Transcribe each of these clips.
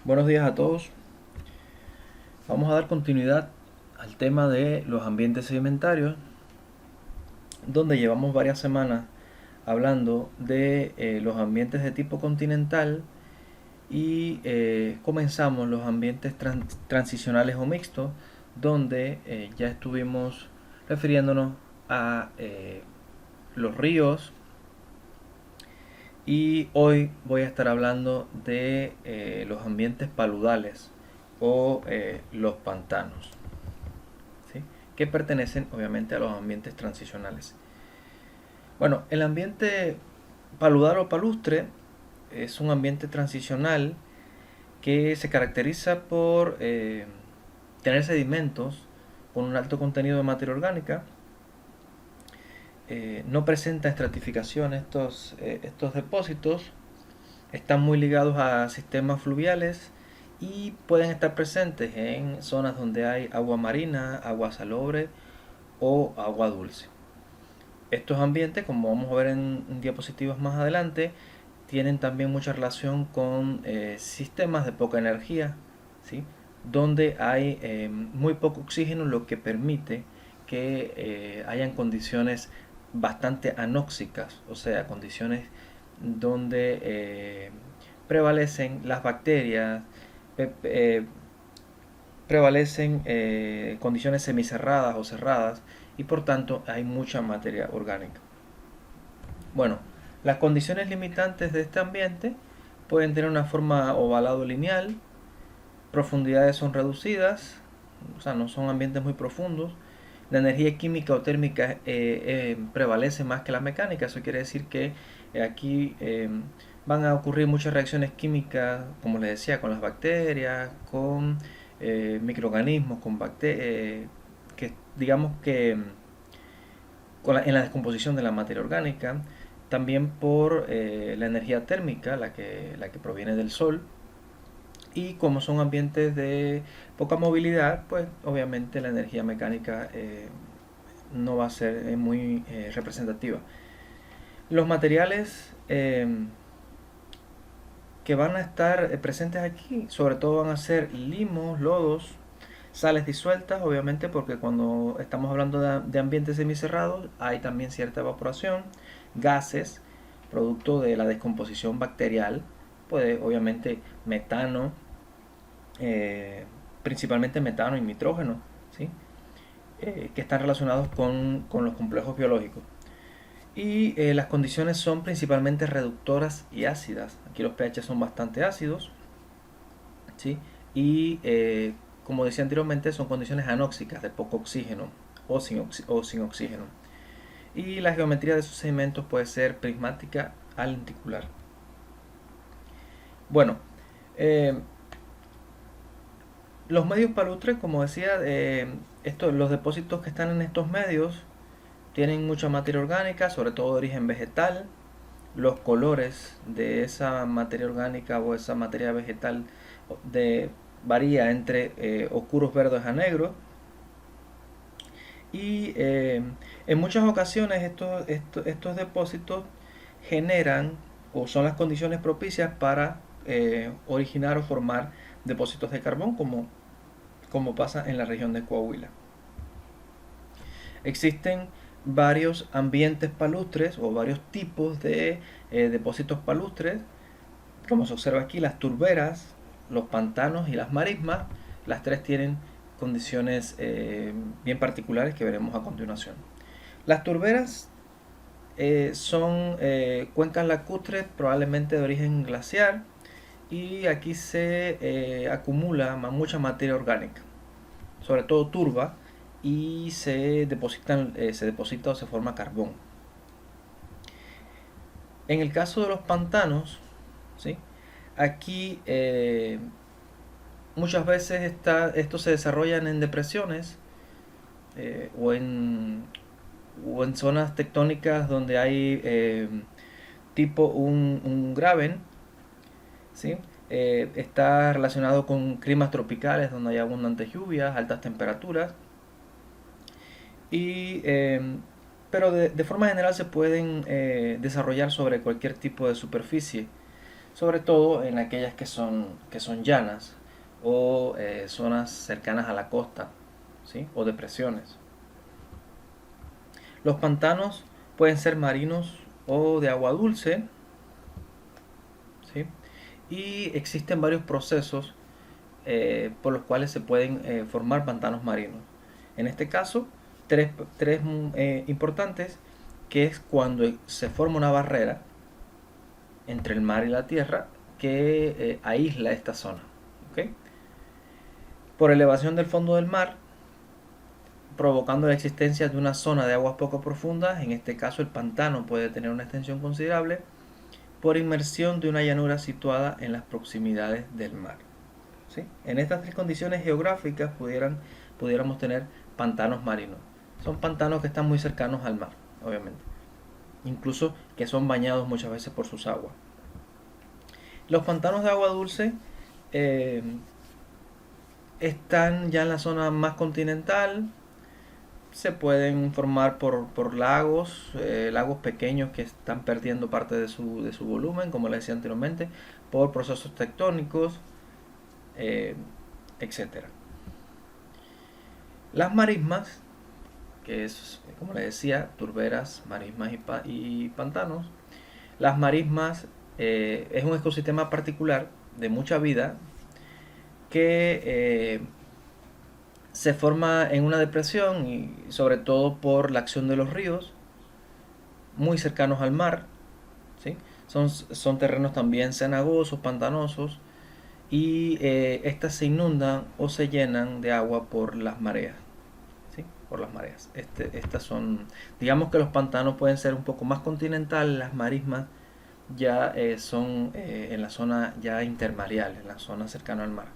Buenos días a todos. Vamos a dar continuidad al tema de los ambientes sedimentarios, donde llevamos varias semanas hablando de los ambientes de tipo continental y comenzamos los ambientes transicionales o mixtos, donde ya estuvimos refiriéndonos a los ríos, y hoy voy a estar hablando de los ambientes paludales o los pantanos, ¿sí? Que pertenecen obviamente a los ambientes transicionales. Bueno, el ambiente paludal o palustre es un ambiente transicional que se caracteriza por tener sedimentos con un alto contenido de materia orgánica. No presenta estratificación estos depósitos, están muy ligados a sistemas fluviales y pueden estar presentes en zonas donde hay agua marina, agua salobre o agua dulce. Estos ambientes, como vamos a ver en diapositivas más adelante, tienen también mucha relación con sistemas de poca energía, ¿sí? Donde hay muy poco oxígeno, lo que permite que hayan condiciones bastante anóxicas, o sea, condiciones donde prevalecen las bacterias, prevalecen condiciones semicerradas o cerradas, y por tanto hay mucha materia orgánica. Bueno, las condiciones limitantes de este ambiente pueden tener una forma ovalado lineal, profundidades son reducidas, o sea, no son ambientes muy profundos. La energía química o térmica prevalece más que la mecánica. Eso quiere decir que aquí van a ocurrir muchas reacciones químicas, como les decía, con las bacterias, con microorganismos, con que digamos que en la descomposición de la materia orgánica, también por la energía térmica, la que proviene del sol. Y como son ambientes de poca movilidad, pues obviamente la energía mecánica no va a ser muy representativa. Los materiales que van a estar presentes aquí, sobre todo van a ser limos, lodos, sales disueltas, obviamente porque cuando estamos hablando de ambientes semicerrados hay también cierta evaporación, gases, producto de la descomposición bacterial, pues obviamente metano, eh, principalmente metano y nitrógeno, ¿sí? Que están relacionados con los complejos biológicos. Y las condiciones son principalmente reductoras y ácidas. Aquí los pH son bastante ácidos, ¿sí? Y como decía anteriormente, son condiciones anóxicas de poco oxígeno o sin oxígeno. Y la geometría de sus sedimentos puede ser prismática a lenticular. Bueno, eh, los medios palustres, como decía, los depósitos que están en estos medios tienen mucha materia orgánica, sobre todo de origen vegetal. Los colores de esa materia orgánica o esa materia vegetal de, varía entre oscuros verdes a negros. Y en muchas ocasiones estos depósitos generan o son las condiciones propicias para originar o formar depósitos de carbón, como pasa en la región de Coahuila. Existen varios ambientes palustres o varios tipos de depósitos palustres, como se observa aquí: las turberas, los pantanos y las marismas. Las tres tienen condiciones bien particulares que veremos a continuación. Las turberas son cuencas lacustres, probablemente de origen glaciar, y aquí se acumula mucha materia orgánica, sobre todo turba, y se deposita o se forma carbón. En el caso de los pantanos, ¿sí? Aquí muchas veces estos se desarrollan en depresiones eh, o, en, o en zonas tectónicas donde hay tipo un graben, ¿sí? Está relacionado con climas tropicales donde hay abundantes lluvias, altas temperaturas. Y, pero de forma general se pueden desarrollar sobre cualquier tipo de superficie, sobre todo en aquellas que son llanas o zonas cercanas a la costa, ¿sí? O depresiones. Los pantanos pueden ser marinos o de agua dulce, ¿sí? Y existen varios procesos por los cuales se pueden formar pantanos marinos. En este caso, tres importantes, que es cuando se forma una barrera entre el mar y la tierra que aísla esta zona. ¿Okay? Por elevación del fondo del mar, provocando la existencia de una zona de aguas poco profundas, en este caso el pantano puede tener una extensión considerable, por inmersión de una llanura situada en las proximidades del mar. ¿Sí? En estas tres condiciones geográficas pudiéramos tener pantanos marinos. Son pantanos que están muy cercanos al mar, obviamente. Incluso que son bañados muchas veces por sus aguas. Los pantanos de agua dulce eh, están ya en la zona más continental. Se pueden formar por lagos, lagos pequeños que están perdiendo parte de su volumen, como les decía anteriormente, por procesos tectónicos, etcétera. Las marismas, que es, como les decía, turberas, marismas y pantanos. Las marismas es un ecosistema particular de mucha vida que se forma en una depresión y sobre todo por la acción de los ríos, muy cercanos al mar, ¿sí? Son terrenos también cenagosos, pantanosos, y estas se inundan o se llenan de agua por las mareas. ¿Sí? Por las mareas. Estas son, digamos que los pantanos pueden ser un poco más continentales, las marismas ya son en la zona ya intermareal, en la zona cercana al mar.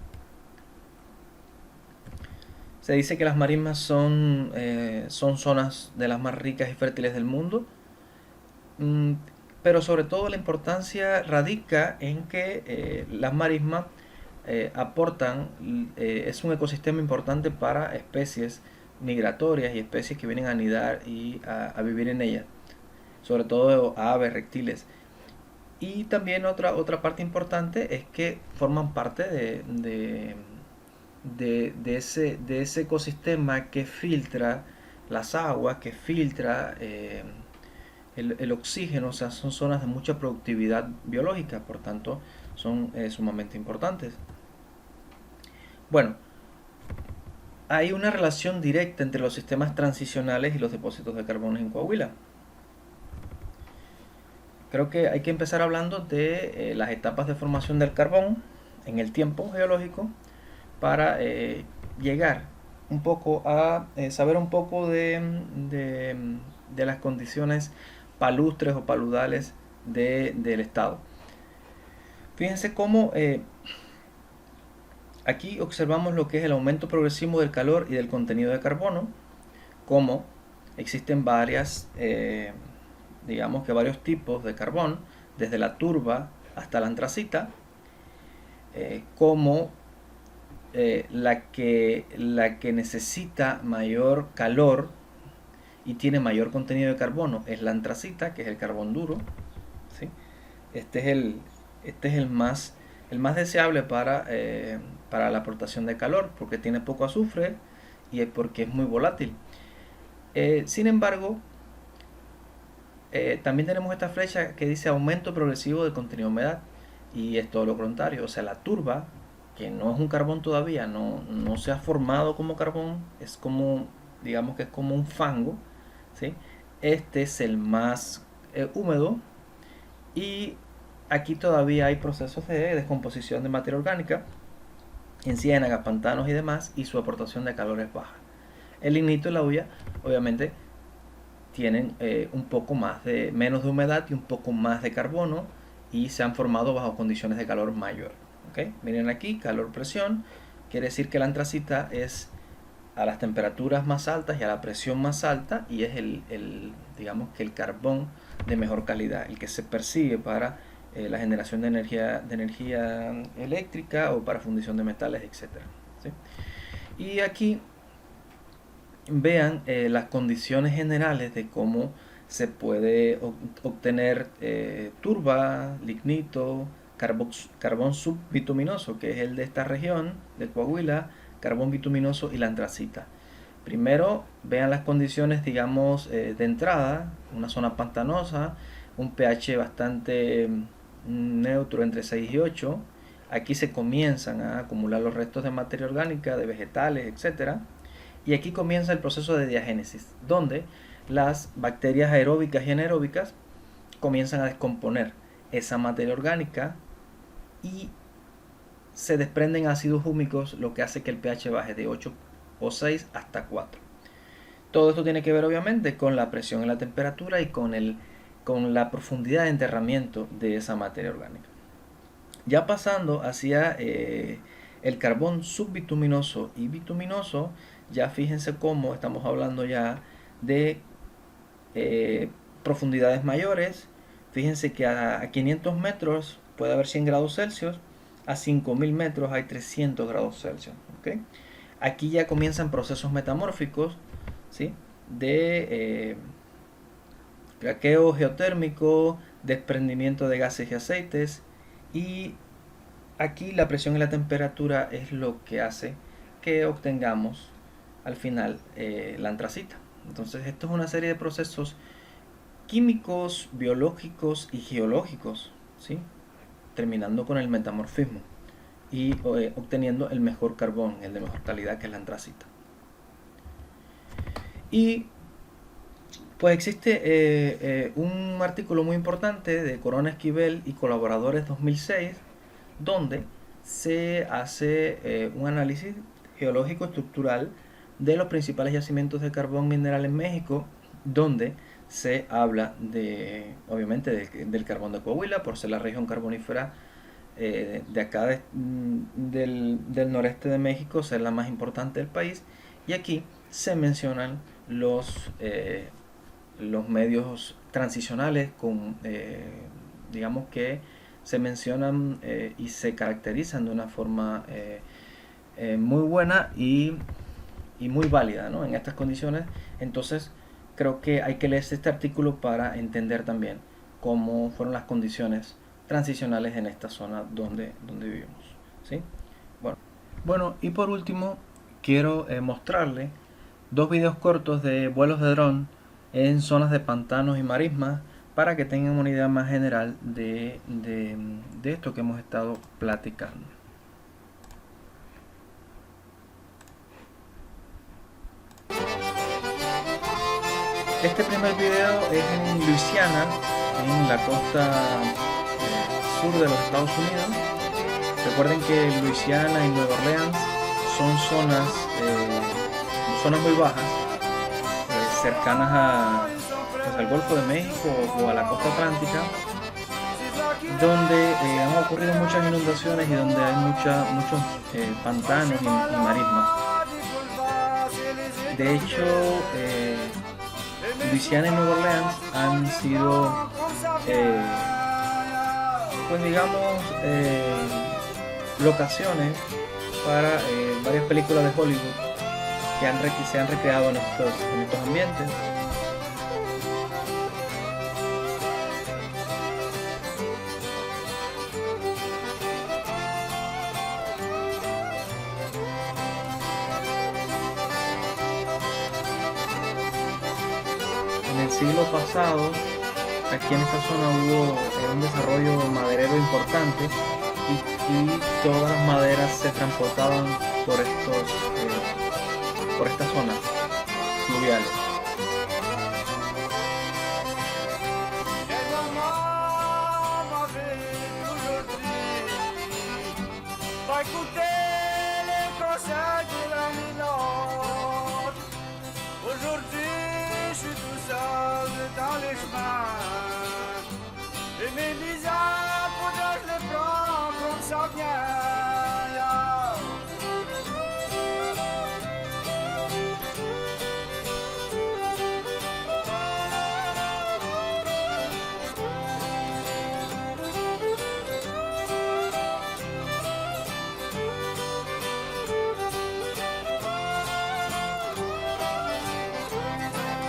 Se dice que las marismas son zonas de las más ricas y fértiles del mundo, mm, pero sobre todo la importancia radica en que las marismas aportan, es un ecosistema importante para especies migratorias y especies que vienen a anidar y a vivir en ellas, sobre todo aves, reptiles. Y también otra parte importante es que forman parte de ese ecosistema que filtra las aguas, que filtra el oxígeno, o sea, son zonas de mucha productividad biológica, por tanto, son sumamente importantes. Bueno, hay una relación directa entre los sistemas transicionales y los depósitos de carbono en Coahuila. Creo que hay que empezar hablando de las etapas de formación del carbón en el tiempo geológico para llegar un poco a saber un poco de las condiciones palustres o paludales del estado. Fíjense cómo aquí observamos lo que es el aumento progresivo del calor y del contenido de carbono, como existen digamos que varios tipos de carbón, desde la turba hasta la antracita, como la que necesita mayor calor y tiene mayor contenido de carbono es la antracita, que es el carbón duro, ¿sí? Este es el más deseable para la aportación de calor, porque tiene poco azufre y porque es muy volátil. Sin embargo, también tenemos esta flecha que dice aumento progresivo del contenido de humedad, y es todo lo contrario, o sea, la turba, que no es un carbón todavía, no se ha formado como carbón, es como, digamos que es como un fango, ¿sí? Este es el más húmedo, y aquí todavía hay procesos de descomposición de materia orgánica en ciénagas, pantanos y demás, y su aportación de calor es baja. El lignito y la hulla, obviamente, tienen un poco menos de humedad y un poco más de carbono, y se han formado bajo condiciones de calor mayor. ¿Okay? Miren aquí, calor-presión, quiere decir que la antracita es a las temperaturas más altas y a la presión más alta, y es digamos que el carbón de mejor calidad, el que se persigue para la generación de energía eléctrica o para fundición de metales, etcétera. ¿Sí? Y aquí vean las condiciones generales de cómo se puede obtener turba, lignito, carbón subbituminoso, que es el de esta región, de Coahuila, carbón bituminoso y la antracita. Primero vean las condiciones, digamos, de entrada, una zona pantanosa, un pH bastante neutro entre 6 y 8. Aquí se comienzan a acumular los restos de materia orgánica, de vegetales, etc. Y aquí comienza el proceso de diagénesis, donde las bacterias aeróbicas y anaeróbicas comienzan a descomponer esa materia orgánica y se desprenden ácidos húmicos, lo que hace que el pH baje de 8 o 6 hasta 4. Todo esto tiene que ver obviamente con la presión y la temperatura y con la profundidad de enterramiento de esa materia orgánica. Ya pasando hacia el carbón subbituminoso y bituminoso, ya fíjense cómo estamos hablando ya de profundidades mayores. Fíjense que a 500 metros puede haber 100 grados Celsius, a 5000 metros hay 300 grados Celsius. ¿Okay? Aquí ya comienzan procesos metamórficos, ¿sí? De craqueo geotérmico, desprendimiento de gases y aceites, y aquí la presión y la temperatura es lo que hace que obtengamos al final la antracita. Entonces esto es una serie de procesos químicos, biológicos y geológicos, ¿sí? Terminando con el metamorfismo y obteniendo el mejor carbón, el de mejor calidad, que es la antracita. Y pues existe un artículo muy importante de Corona Esquivel y colaboradores 2006, donde se hace un análisis geológico estructural de los principales yacimientos de carbón mineral en México, donde se habla obviamente del carbón de Coahuila, por ser la región carbonífera de acá del noreste de México, ser la más importante del país. Y aquí se mencionan los medios transicionales digamos que se mencionan y se caracterizan de una forma muy buena y muy válida, ¿no? En estas condiciones. Entonces creo que hay que leer este artículo para entender también cómo fueron las condiciones transicionales en esta zona donde vivimos, ¿sí? Bueno, y por último quiero mostrarle dos videos cortos de vuelos de dron en zonas de pantanos y marismas para que tengan una idea más general de esto que hemos estado platicando. Este primer video es en Luisiana, en la costa sur de los Estados Unidos. Recuerden que Luisiana y Nueva Orleans son zonas muy bajas, cercanas al Golfo de México o a la costa atlántica, donde han ocurrido muchas inundaciones y donde hay muchos pantanos y marismas. De hecho, Luisiana y Nueva Orleans han sido, pues digamos, locaciones para varias películas de Hollywood que se han recreado en estos ambientes. En el siglo pasado, aquí en esta zona hubo un desarrollo maderero importante y todas las maderas se transportaban por estas zonas fluviales.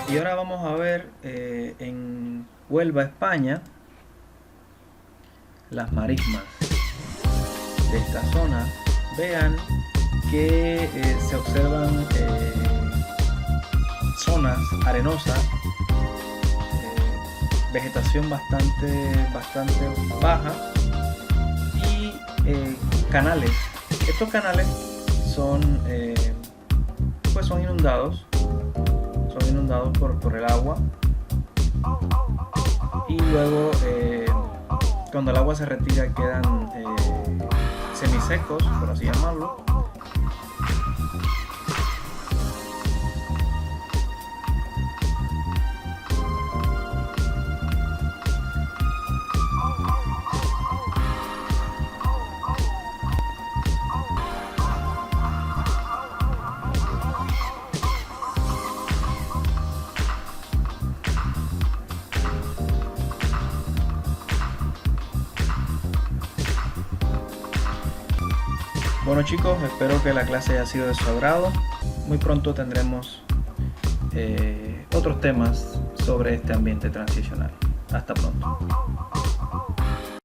Y ahora vamos a ver en Huelva, España, las marismas. de esta zona, vean que se observan zonas arenosas, vegetación bastante baja y canales. Estos canales son inundados, por el agua, y luego cuando el agua se retira quedan semisecos, por así llamarlo. Bueno chicos, espero que la clase haya sido de su agrado. Muy pronto tendremos otros temas sobre este ambiente transicional. Hasta pronto.